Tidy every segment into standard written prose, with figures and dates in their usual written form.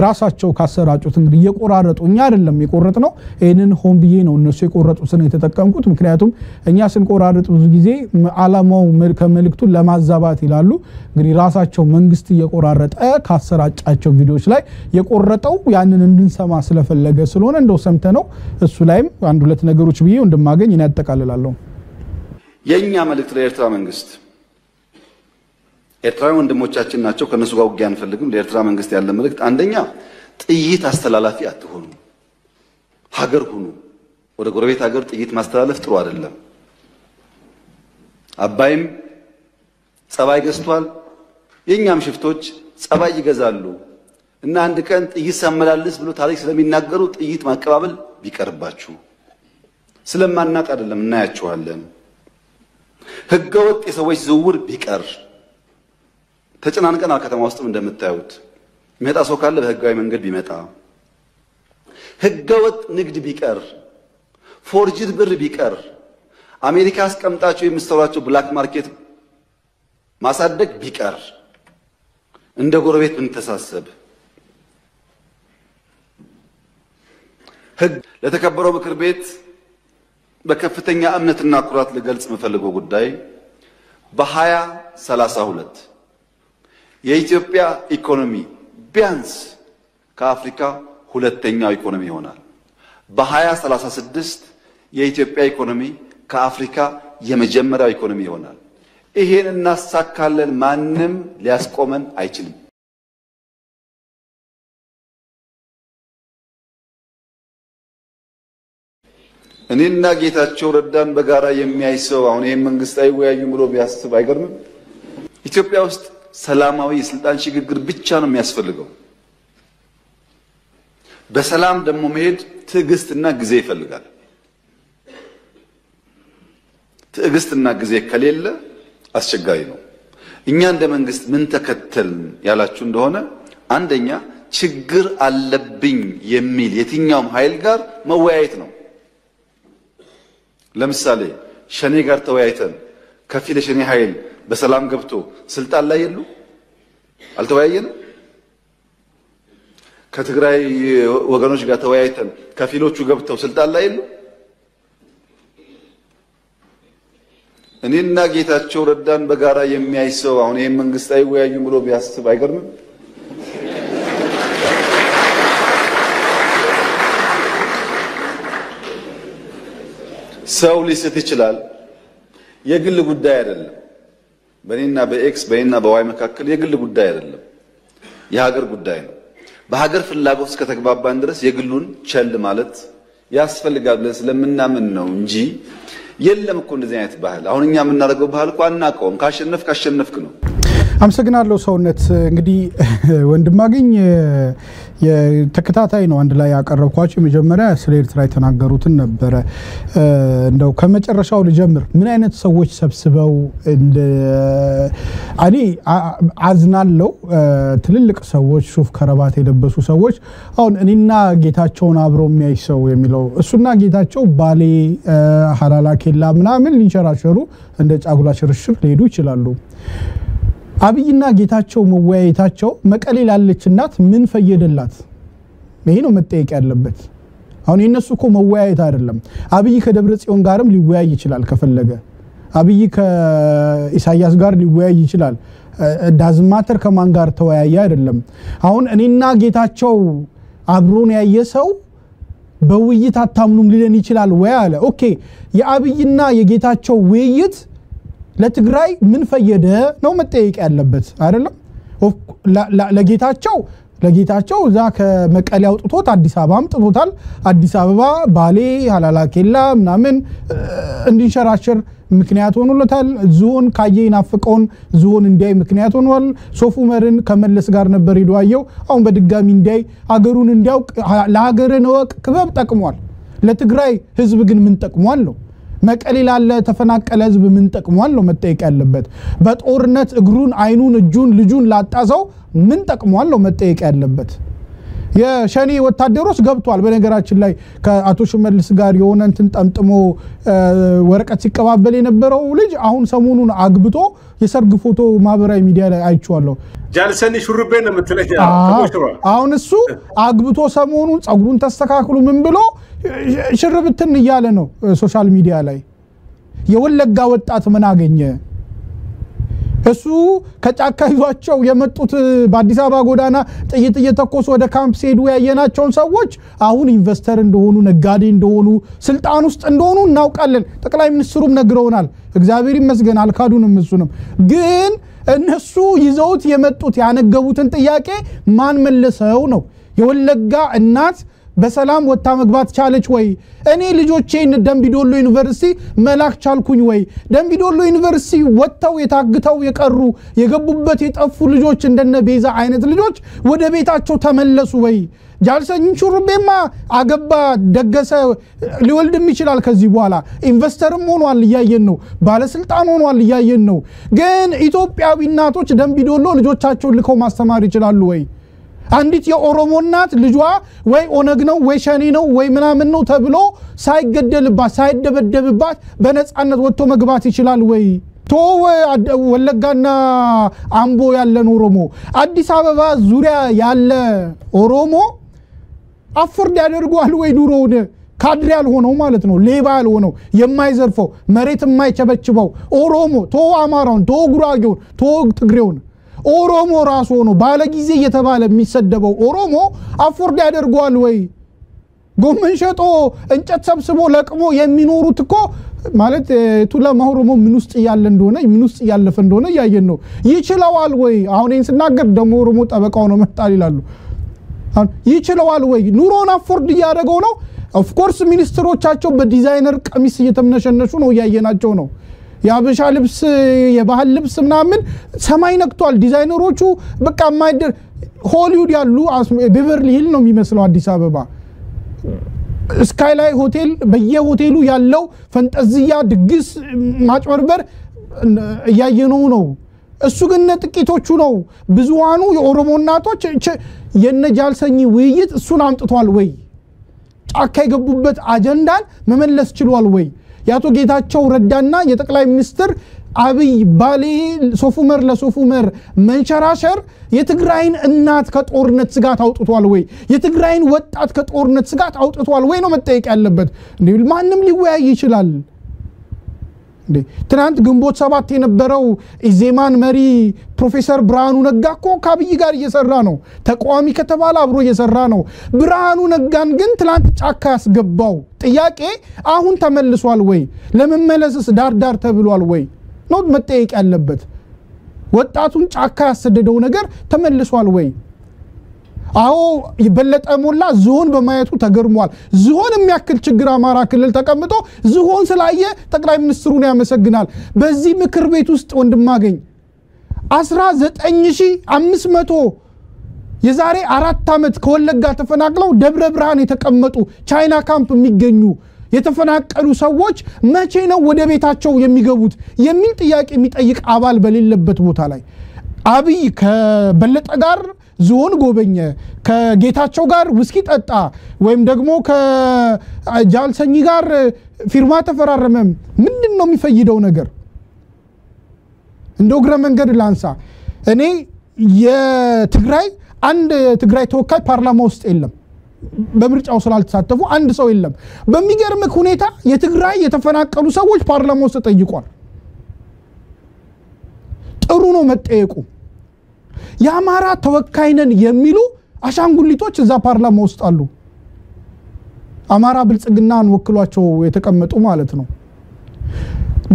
ራሳቸው ካሰራጩት እንግዲህ የቆራረጡ እኛ አይደለም የቆረጥነው ይሄንን ሆን ብዬ ነው እነሱ የቆረጡትን የተጠቀምኩት ምክንያቱም እኛ ስንቆራረጥ ብዙ ጊዜ ዓላማው ከመልእክቱን ለማዛባት ይላሉ እንግዲህ ራሳቸው መንግስት የቆራረጠ ካሰራጫቸው ቪዲዮዎች ላይ የቆረጠው ያንን እንድንሰማ ስለፈለገ ስለሆነ እንደው ሰምተነው እሱ ላይም አንድ ሁለት ነገሮች ብዬ እንደማገኝ እኔ ያጠቃልላለሁ የኛ መልእክት ለኤርትራ መንግስት ኤርትራ ወንድሞቻችን ናቸው ከነሱ ጋር ውጊያ አንፈልግም ለኤርትራ መንግስት ያለ መልእክት አንደኛ ጥይት አስተላላፊ አትሆኑ ሀገር ሁኑ ወደ ጎረቤት ሀገር ጥይት ማስተላለፍ ጥሩ አይደለም አባይም ጸባይ ገዝቷል የኛም ሽፍቶች ጸባይ ይገዛሉ እና አንድ ቀን ጥይት ሳመላልስ ብሎ ታሪክ ስለሚናገሩ ጥይት ማቀባበል ቢቀርባችሁ ስለማናቅ አይደለም እናያችኋለን ህገወጥ የሰዎች ዝውውር ቢቀር ተጨናንቀን ከተማ ውስጥም እንደምታዩት መጣ ሰው ካለ በህጋዊ መንገድ ቢመጣ ህገወጥ ንግድ ቢቀር ፎርጅድ ብር ቢቀር አሜሪካ አስቀምጣቸው የምትሰሯቸው ብላክ ማርኬት ማሳደግ ቢቀር እንደ ጎረቤት ብንተሳሰብ ህግ ለተከበረው ምክር ቤት በከፍተኛ እምነትና ኩራት ለገልጽ መፈልገው ጉዳይ በ2032 የኢትዮጵያ ኢኮኖሚ ቢያንስ ከአፍሪካ ሁለተኛው ኢኮኖሚ ይሆናል በ2036 የኢትዮጵያ ኢኮኖሚ ከአፍሪካ የመጀመሪያው ኢኮኖሚ ይሆናል ይሄን እናሳካለን ማንንም ሊያስቆመን አይችልም እኔና ጌታቸው ረዳን በጋራ የሚያይሰው አሁን ይሄን መንግስት አይወያዩም ብሎ ቢያስብ አይገርምም ኢትዮጵያ ውስጥ ሰላማዊ የስልጣን ሽግግር ብቻ ነው የሚያስፈልገው በሰላም ደግሞ መሄድ ትዕግስትና ጊዜ ይፈልጋል ትዕግስትና ጊዜ ከሌለ አስቸጋሪ ነው እኛ እንደ መንግስት ምን ተከተልን ያላችሁ እንደሆነ አንደኛ ችግር አለብኝ የሚል የትኛውም ኃይል ጋር መወያየት ነው ለምሳሌ ሸኔ ጋር ተወያይተን ከፊል ሸኔ ኃይል በሰላም ገብቶ ስልጣን ላይ የሉ አልተወያየንም ከትግራይ ወገኖች ጋር ተወያይተን ከፊሎቹ ገብተው ስልጣን ላይ የሉ እኔና ጌታቸው ረዳን በጋራ የሚያይሰው አሁን ይሄን መንግስት አይወያዩም ብሎ ቢያስብ አይገርምም ሰው ሊስት ይችላል የግል ጉዳይ አይደለም በእኔና በኤክስ በእኔና በዋይ መካከል የግል ጉዳይ አይደለም የሀገር ጉዳይ ነው በሀገር ፍላጎት እስከተግባባን ድረስ የግሉን ቸል ማለት ያስፈልጋል ብለን ስለምናምን ነው እንጂ የለም እኮ እንደዚህ አይነት ባህል አሁን እኛ የምናደርገው ባህል እኮ አናውቀውም ካሸነፍክ ነው አመሰግናለሁ ሰውነት እንግዲህ ወንድማገኝ የተከታታይ ነው አንድ ላይ ያቀርብኳችሁ መጀመሪያ ስለ ኤርትራ የተናገሩትን ነበር እንደው ከመጨረሻው ልጀምር ምን አይነት ሰዎች ሰብስበው እንደ አኒ አዝናለው ትልልቅ ሰዎች ሱፍ ከረባት የለበሱ ሰዎች አሁን እኔና ጌታቸውን አብረው የሚያይሰው የሚለው እሱና ጌታቸው ባሌ ሐላላ ኬላ ምናምን ሊንሸራሸሩ እንደ ጫጉላ ሽርሽር ሊሄዱ ይችላሉ አብይና ጌታቸው መወያየታቸው መቀሌ ላለች እናት ምን ፈየደላት ይሄ ነው መጠየቅ ያለበት አሁን የነሱ እኮ መወያየት አይደለም አብይ ከደብረ ጽዮን ጋርም ሊወያይ ይችላል ከፈለገ አብይ ከኢሳያስ ጋር ሊወያይ ይችላል ዳዝማተር ከማን ጋር ተወያየ አይደለም አሁን እኔና ጌታቸው አብሮን ያየሰው በውይይት አታምኑም ሊለን ይችላል ወይ አለ ኦኬ የአብይና የጌታቸው ውይይት ለትግራይ ምን ፈየደ ነው መጠየቅ ያለበት አይደለም ለጌታቸው እዛ ከመቀሌ አውጥቶት አዲስ አበባ አምጥቶታል አዲስ አበባ ባሌ ሐላላ ኬላ ምናምን እንዲንሸራሸር ምክንያት ሆኖለታል ዞን ካየን አፍቀውን ዞን እንዲያይ ምክንያት ሆኗል ሶፉ መርን ከመለስ ጋር ነበር ይዷየው አሁን በድጋሚ እንዲያይ አገሩን እንዲያውቅ ለሀገርን ወቅ ክበብ ጠቅሟል ለትግራይ ህዝብ ግን ምን ጠቅሟል ነው መቀሌ ላለ ተፈናቀለ ህዝብ ምን ጠቅሟል ነው መጠየቅ ያለበት በጦርነት እግሩን አይኑን እጁን ልጁን ላጣዘው ምን ጠቅሟል ነው መጠየቅ ያለበት የሸኔ ወታደሮች ገብቷል በነገራችን ላይ ከአቶ ሽመልስ ጋር የሆነ እንትን ጠምጥሞ ወረቀት ሲቀባበል የነበረው ልጅ አሁን ሰሞኑን አግብቶ የሰርግ ፎቶ ማህበራዊ ሚዲያ ላይ አይቻለሁ ጃልሰኒ ሹርቤ ነው የምትለኝ አሁን እሱ አግብቶ ሰሞኑን ጸጉሩን ተስተካክሉ ምን ብሎ ሽርብትን እያለ ነው ሶሻል ሚዲያ ላይ የወለጋ ወጣት ምን አገኘ እሱ ከጫካ ይዟቸው የመጡት በአዲስ አበባ ጎዳና ጥይት እየተኮሱ ወደ ካምፕ ሲሄዱ ያየናቸው ሰዎች አሁን ኢንቨስተር እንደሆኑ ነጋዴ እንደሆኑ ስልጣን ውስጥ እንደሆኑ እናውቃለን ጠቅላይ ሚኒስትሩም ነግረውናል እግዚአብሔር ይመስገን አልካዱንም እሱንም ግን እነሱ ይዘውት የመጡት ያነገቡትን ጥያቄ ማን መለሰው ነው የወለጋ እናት በሰላም ወጣ መግባት ቻለች ወይ እኔ ልጆቼን ደምቢዶሎ ዩኒቨርሲቲ መላክ ቻልኩኝ ወይ ደምቢዶሎ ዩኒቨርሲቲ ወጣው የታግተው የቀሩ የገቡበት የጠፉ ልጆች እንደነ ቤዛ አይነት ልጆች ወደ ቤታቸው ተመለሱ ወይ ጃልሰኝ ሹርቤማ አገባ ደገሰ ሊወልድም ይችላል ከዚህ በኋላ ኢንቨስተርም ሆኗል ያየን ነው ባለስልጣን ሆኗል ያየን ነው ግን ኢትዮጵያዊ እናቶች ደምቢዶሎ ልጆቻቸውን ልከው ማስተማር ይችላሉ ወይ አንዲት የኦሮሞ እናት ልጇ ወይ ኦነግ ነው ወይ ሸኔ ነው ወይ ምናምን ነው ተብሎ ሳይገደልባት ሳይደበደብባት በነጻነት ወጥቶ መግባት ይችላል ወይ ቶ ወለጋና አምቦ ያለን ኦሮሞ አዲስ አበባ ዙሪያ ያለ ኦሮሞ አፍርድ ያደርጓል ወይ ዱሮውን ካድሬ ያልሆነው ማለት ነው ሌባ ያልሆነው የማይዘርፈው መሬት የማይቸበችበው ኦሮሞ ቶ አማራውን ቶ ጉራጌውን ቶ ትግሬውን ኦሮሞ ራሱ ሆኖ ባለ ጊዜ እየተባለ የሚሰደበው ኦሮሞ አፍርድ ያደርጓል ወይ ጎመን ሸጦ እንጨት ሰብስቦ ለቅሞ የሚኖሩት እኮ ማለት ቱለማ ኦሮሞ ምን ውስጥ ያለ እንደሆነ ምን ውስጥ ያለፈ እንደሆነ ያየን ነው ይችላል ወይ አሁን እን ስናገር ደሞ ኦሮሞ ጠበቃው ነው መጣል ይላሉ ይችላል ወይ ኑሮን አፍርድ ያደርገው ነው ኦፍ ኮርስ ሚኒስትሮቻቸው በዲዛይነር ቀሚስ እየተመነሸነሹ ነው ያየናቸው ነው ያበሻ ልብስ የባህል ልብስ ምናምን ሰማይ ነክቷል ዲዛይነሮቹ በቃ ማይደር ሆሊውድ ያሉ ቤቨርሊ ሂል ነው የሚመስለው አዲስ አበባ ስካይላይ ሆቴል በየሆቴሉ ያለው ፈንጠዝያ ድግስ ማጭበርበር ያየነው ነው እሱ ግን ጥቂቶቹ ነው ብዙዋኑ የኦሮሞ እናቶች የነጃልሰኝ ውይይት እሱን አምጥቷል ወይ ጫካ የገቡበት አጀንዳን መመለስ ችሏል ወይ ያቶ ጌታቸው ረዳና የጠቅላይ ሚኒስትር አብይ ባሌ ሶፉመር ለሶፉመር መንሸራሸር የትግራይን እናት ከጦርነት ስጋት አውጥቷል ወይ የትግራይን ወጣት ከጦርነት ስጋት አውጥቷል ወይ ነው መጠየቅ ያለበት እንዴ ማንንም ሊወያይ ይችላል እንዴ ትናንት ግንቦት 7 የነበረው ኢዜማን መሪ ፕሮፌሰር ብርሃኑ ነጋኮ ካብይ ጋር እየሰራ ነው ተቋሚ ከተባለ አብሮ እየሰራ ነው ብርሃኑ ነጋን ግን ትላንት ጫካ ያስገባው ጥያቄ አሁን ተመልሷል ወይ ለመመለስስ ዳርዳር ተብሏል ወይ ነው መጠየቅ ያለበት ወጣቱን ጫካ ያሰደደው ነገር ተመልሷል ወይ አዎ ይበለጠ ሞላ ዝሆን በማየቱ ተገርሟል ዝሆን የሚያክል ችግር አማራ ክልል ተቀምጦ ዝሆን ስላየ ጠቅላይ ሚኒስትሩን ያመሰግናል በዚህ ምክር ቤት ውስጥ ወንድማገኝ 19500 የዛሬ 4 አመት ከወለጋ ተፈናቅለው ደብረ ብርሃን የተቀመጡ ቻይና ካምፕ የሚገኙ የተፈናቀሉ ሰዎች መቼ ነው ወደ ቤታቸው የሚገቡት የሚል ጥያቄ የሚጠይቅ አባል በሌለበት ቦታ ላይ አብይ ከበለጠ ጋር ዝሆን ጎበኘ ከጌታቸው ጋር ውስኪ ጠጣ ወይም ደግሞ ከጃልሰኝ ጋር ፊርማ ተፈራረመ ምንድነው የሚፈይደው ነገር እንደው ግረ መንገድ ላንሳ እኔ የትግራይ አንድ ትግራይ ተወካይ ፓርላማ ውስጥ የለም በምርጫው ስላልተሳተፉ አንድ ሰው የለም በሚገርም ሁኔታ የትግራይ የተፈናቀሉ ሰዎች ፓርላማ ውስጥ ተጠይቋል ጥሩ ነው መጠየቁ ያማራ ተወካይነን የሚሉ አሻንጉሊቶች እዛ ፓርላማ ውስጥ አሉ አማራ ብልጽግናን ወክሏቸው የተቀመጡ ማለት ነው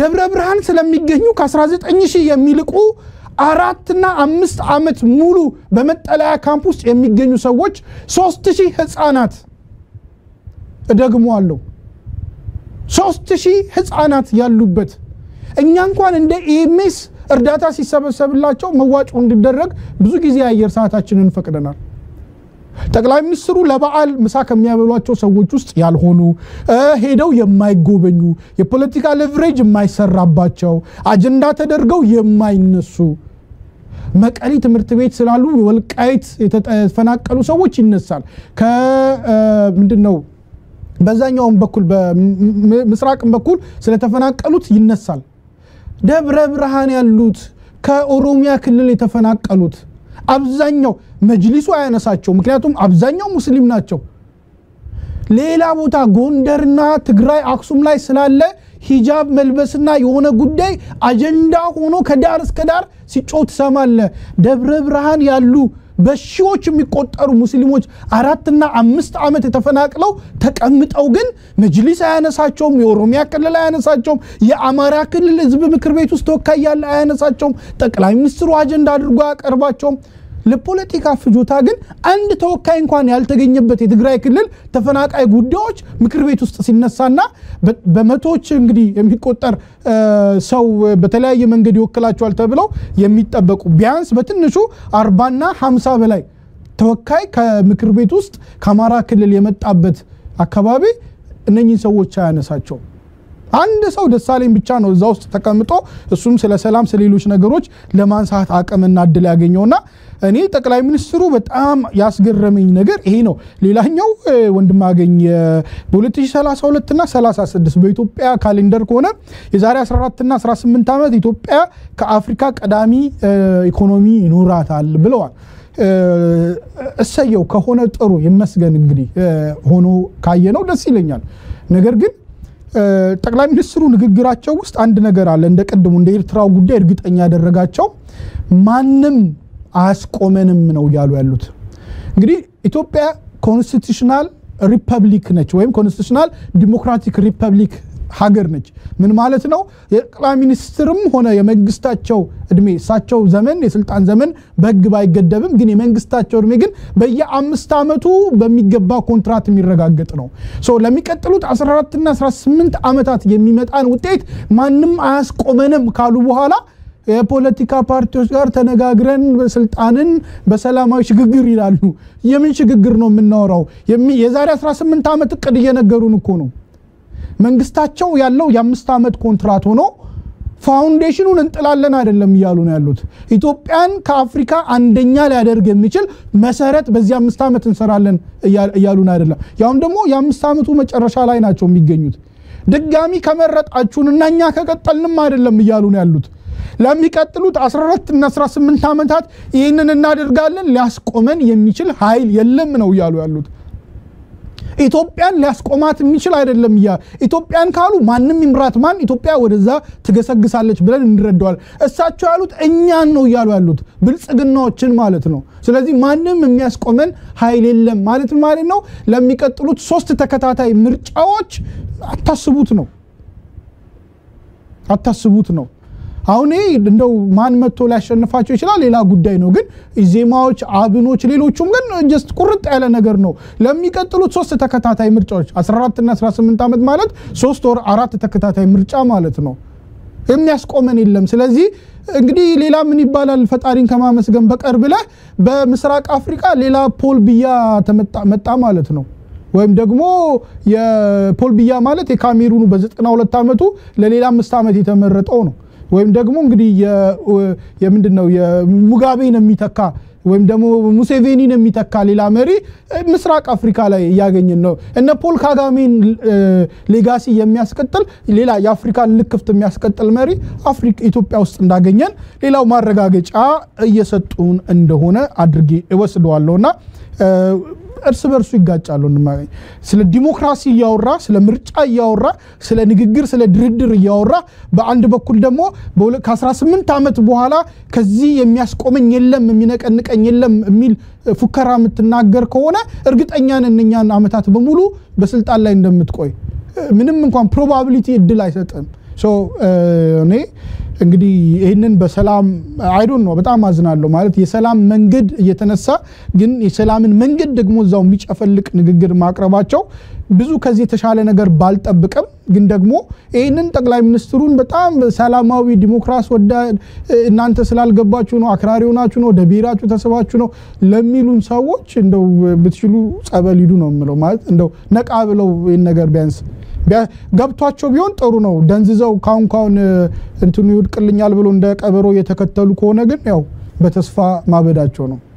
ደብረ ብርሃን ስለሚገኙ ከ19000 የሚልቁ 4 እና 5 አመት ሙሉ በመጠለያ ካምፕ ውስጥ የሚገኙ ሰዎች 3000 ህፃናት እደግመዋለሁ 3000 ህፃናት ያሉበት እኛ እንኳን እንደ ኤምኤስ እርዳታ ሲሰበሰብላቸው መዋጮ እንዲደረግ ብዙ ጊዜ አየር ሰዓታችንን ፈቅደናል ጠቅላይ ሚኒስትሩ ለበዓል ምሳ ከሚያበሏቸው ሰዎች ውስጥ ያልሆኑ ሄደው የማይጎበኙ የፖለቲካ ሌቨሬጅ የማይሰራባቸው አጀንዳ ተደርገው የማይነሱ መቀሌ ትምህርት ቤት ስላሉ ወልቃይት የተፈናቀሉ ሰዎች ይነሳል ከምንድነው በዛኛው በኩል በምስራቅም በኩል ስለተፈናቀሉት ይነሳል ደብረ ብርሃን ያሉት ከኦሮሚያ ክልል የተፈናቀሉት አብዛኛው መጅሊሱ አያነሳቸው ምክንያቱም አብዛኛው ሙስሊም ናቸው ሌላ ቦታ ጎንደርና ትግራይ አክሱም ላይ ስላለ ሂጃብ መልበስና የሆነ ጉዳይ አጀንዳ ሆኖ ከዳር እስከ ዳር ሲጮት ሰማለ ደብረ ብርሃን ያሉ በሺዎች የሚቆጠሩ ሙስሊሞች 4 እና 5 ዓመት ተፈናቅለው ተቀምጠው ግን መጅሊስ አያነሳቸውም የኦሮሚያ ክልል አያነሳቸውም የአማራ ክልል ህዝብ ምክር ቤት ውስጥ ተወካይ ያለ አያነሳቸውም ጠቅላይ ሚኒስትሩ አጀንዳ አድርጎ ያቀርባቸው ለፖለቲካ ፍጆታ ግን አንድ ተወካይ እንኳን ያልተገኘበት የትግራይ ክልል ተፈናቃይ ጉዳዮች ምክር ቤት ውስጥ ሲነሳና በመቶዎች እንግዲህ የሚቆጠር ሰው በተለያየ መንገድ ይወክላቸዋል ተብለው የሚጠበቁ ቢያንስ በትንሹ 40 እና 50 በላይ ተወካይ ከምክር ቤት ውስጥ ከአማራ ክልል የመጣበት አካባቢ እነኚህ ሰዎች አያነሳቸው አንድ ሰው ደሳለኝ ብቻ ነው እዛው ውስጥ ተቀምጦ እሱም ስለ ሰላም ስለሌሎች ነገሮች ለማንሳት አቅምና እድል ያገኘውና እኔ ጠቅላይ ሚኒስትሩ በጣም ያስገረመኝ ነገር ይሄ ነው ሌላኛው ወንድም አገኝ በ2032 እና 36 በኢትዮጵያ ካሌንደር ከሆነ የዛሬ 14 እና 18 ዓመት ኢትዮጵያ ከአፍሪካ ቀዳሚ ኢኮኖሚ ይኖራታል ብለዋል እሰየው ከሆነ ጥሩ ይመስገን እንግዲህ ሆኖ ካየነው ደስ ይለኛል ነገር ግን ጠቅላይ ሚኒስትሩ ንግግራቸው ውስጥ አንድ ነገር አለ እንደቀደሙ እንደ ኤርትራው ጉዳይ እርግጠኛ ያደረጋቸው ማንንም አስቆመንም ነው ያሉ ያሉት እንግዲህ ኢትዮጵያ ኮንስቲቱሽናል ሪፐብሊክ ነች ወይም ኮንስቲቱሽናል ዲሞክራቲክ ሪፐብሊክ ሀገር ነች ምን ማለት ነው የጠቅላይ ሚኒስትርም ሆነ የመንግስታቸው እድሜ ሳቸው ዘመን የስልጣን ዘመን በህግ ባይገደብም ግን የመንግስታቸው እድሜ ግን በየ5 ዓመቱ በሚገባ ኮንትራት የሚረጋገጥ ነው ሶ ለሚቀጥሉት 14 እና 18 ዓመታት የሚመጣን ውጤት ማንንም አያስቆመንም ካሉ በኋላ የፖለቲካ ፓርቲዎች ጋር ተነጋግረን በስልጣንን በሰላማዊ ሽግግር ይላሉ የምን ሽግግር ነው የምናወራው የዛሬ 18 ዓመት እቅድ እየነገሩን እኮ ነው መንግስታቸው ያለው የ5 ዓመት ኮንትራት ሆኖ ፋውንዴሽኑን እንጥላለን አይደለም ይያሉ ነው ያሉት ኢትዮጵያን ከአፍሪካ አንደኛ ሊያደርግ የሚችል መሰረት በዚህ 5 ዓመት እንሰራለን ይያሉን አይደለም ያውም ደግሞ የ5 ዓመቱ መጨረሻ ላይ ናቸው የሚገኙት ድጋሚ ከመረጣችሁንና እኛ ከቀጠልንም አይደለም ይያሉ ነው ያሉት ለሚቀጥሉት 14 እና 18 ዓመታት ይሄንን እናደርጋለን ሊያስቆመን የሚችል ኃይል የለም ነው ይያሉ ያሉት ኢትዮጵያን ሊያስቆማት የሚችል አይደለም ያ ኢትዮጵያን ካሉ ማንንም ይምራት ማን ኢትዮጵያ ወደዛ ትገሰግሳለች ብለን እንረዳዋል እሳቸው ያሉት እኛን ነው ይያሉ ያሉት ብልጽግናዎችን ማለት ነው ስለዚህ ማንንም የሚያስቆመን ኃይል የለም ማለት ነው ለሚቀጥሉት 3 ተከታታይ ምርጫዎች አታስቡት ነው አሁን እንደው ማን መጥቶ ሊያሸንፋቸው ይችላል ሌላ ጉዳይ ነው ግን ኢዜማዎች አብኖች ሌሎቹም ግን ጀስት ቁርጥ ያለ ነገር ነው ለሚቀጥሉት 3 ተከታታይ ምርጫዎች 14 እና 18 ዓመት ማለት 3 ወር 4 ተከታታይ ምርጫ ማለት ነው የሚያስቆመን የለም ስለዚህ እንግዲህ ሌላ ምን ይባላል ፈጣሪን ከማመስገን በቀር ብለ በምስራቅ አፍሪካ ሌላ ፖል ቢያ መጣ ማለት ነው ወይም ደግሞ የፖል ቢያ ማለት የካሜሩኑ በ92 ዓመቱ ለሌላ 5 ዓመት የተመረጠው ነው ወይም ደግሞ እንግዲህ የምንድነው የሙጋቤን የሚተካ ወይም ደግሞ ሙሴቬኒን የሚተካ ሌላ መሪ ምስራቅ አፍሪካ ላይ ያገኘን ነው እነ ፖል ካጋሜን ሌጋሲ የሚያስቀጥል ሌላ የአፍሪካን ልክፍት የሚያስቀጥል መሪ ኢትዮጵያ ውስጥ እንዳገኘን ሌላው ማረጋገጫ እየሰጡን እንደሆነ አድርጌ እወስደዋለሁና እርስ በርሱ ይጋጫሉ እንደማገኝ ስለ ዲሞክራሲ ያወራ ስለ ምርጫ ያወራ ስለ ንግግር ስለ ድርድር ያወራ በአንድ በኩል ደግሞ ከ18 ዓመት በኋላ ከዚህ የሚያስቆመኝ የለም የሚነቀንቀኝ የለም የሚል ፉከራ የምትናገር ከሆነ እርግጠኛ ነን እኛን አመታት በሙሉ በስልጣን ላይ እንደምትቆይ ምንም እንኳን ፕሮባቢሊቲ እድል አይሰጥም ሶ እኔ እንግዲህ ይሄንን በሰላም አይ ዶንት ኖ በጣም አዝናለሁ ማለት የሰላም መንገድ እየተነሳ ግን የሰላምን መንገድ ደግሞ እዛው የሚጨፈልቅ ንግግር ማቅረባቸው ብዙ ከዚህ ተሻለ ነገር ባልጠብቅም ግን ደግሞ ይሄንን ጠቅላይ ሚኒስትሩን በጣም ሰላማዊ ዲሞክራሲ ወዳድ እናንተ ስላልገባችሁ ነው አክራሪው ናችሁ ነው ደቢራችሁ ተሰባችሁ ነው ለሚሉን ሰዎች እንደው ብትችሉ ጸበል ሂዱ ነው የምለው ማለት እንደው ነቃ ብለው ይሄን ነገር ቢያንስ ገብቷቸው ቢሆን ጥሩ ነው ደንዝዘው ካውን እንትኑ ይወድቅልኛል ብሎ እንደ ቀበሮ የተከተሉ ከሆነ ግን ያው በተስፋ ማበዳቸው ነው